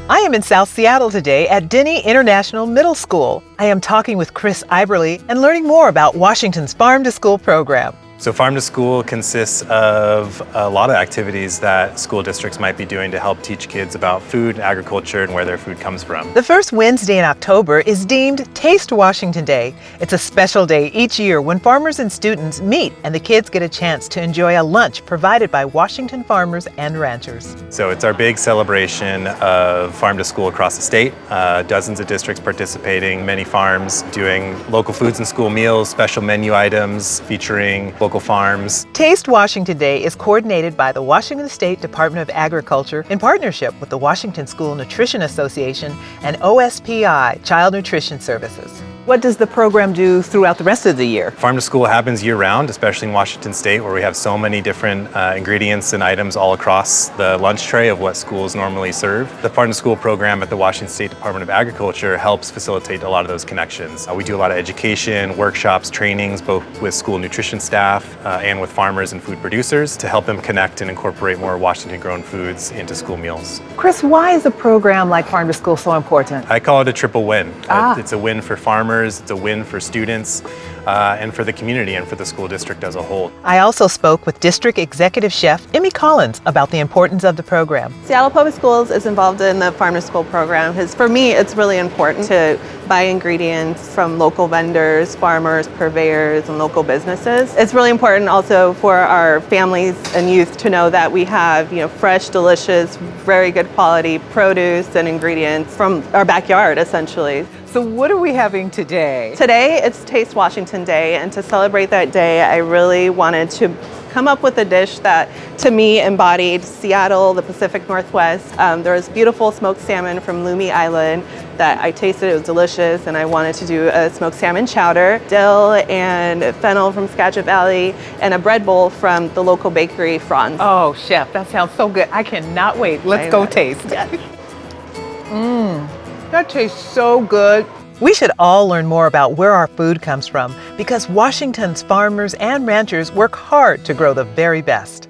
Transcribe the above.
I am in South Seattle today at Denny Middle School. I am talking with Chris Iberly and learning more about Washington's Farm to School program. So Farm to School consists of a lot of activities that school districts might be doing to help teach kids about food and agriculture and where their food comes from. The first Wednesday in October is deemed Taste Washington Day. It's a special day each year when farmers and students meet and the kids get a chance to enjoy a lunch provided by Washington farmers and ranchers. So it's our big celebration of Farm to School across the state. Dozens of districts participating, many farms doing local foods and school meals, special menu items featuring local farms. Taste Washington Day is coordinated by the Washington State Department of Agriculture in partnership with the Washington School Nutrition Association and OSPI Child Nutrition Services. What does the program do throughout the rest of the year? Farm to School happens year-round, especially in Washington State, where we have so many different ingredients and items all across the lunch tray of what schools normally serve. The Farm to School program at the Washington State Department of Agriculture helps facilitate a lot of those connections. We do a lot of education, workshops, trainings, both with school nutrition staff and with farmers and food producers to help them connect and incorporate more Washington-grown foods into school meals. Chris, why is a program like Farm to School so important? I call it a triple win. It's a win for farmers, it's a win for students, and for the community and for the school district as a whole. I also spoke with District Executive Chef Emmy Collins about the importance of the program. Seattle Public Schools is involved in the Farm to School program because for me it's really important to buy ingredients from local vendors, farmers, purveyors, and local businesses. It's really important also for our families and youth to know that we have, fresh, delicious, very good quality produce and ingredients from our backyard essentially. So what are we having today? Today it's Taste Washington Day, and to celebrate that day I really wanted to come up with a dish that to me embodied Seattle, the Pacific Northwest. There was beautiful smoked salmon from Loomy Island that I tasted, it was delicious, and I wanted to do a smoked salmon chowder, dill and fennel from Skagit Valley, and a bread bowl from the local bakery, Franz. Oh, Chef, that sounds so good. I cannot wait. Let's go taste. Yes. That tastes so good. We should all learn more about where our food comes from because Washington's farmers and ranchers work hard to grow the very best.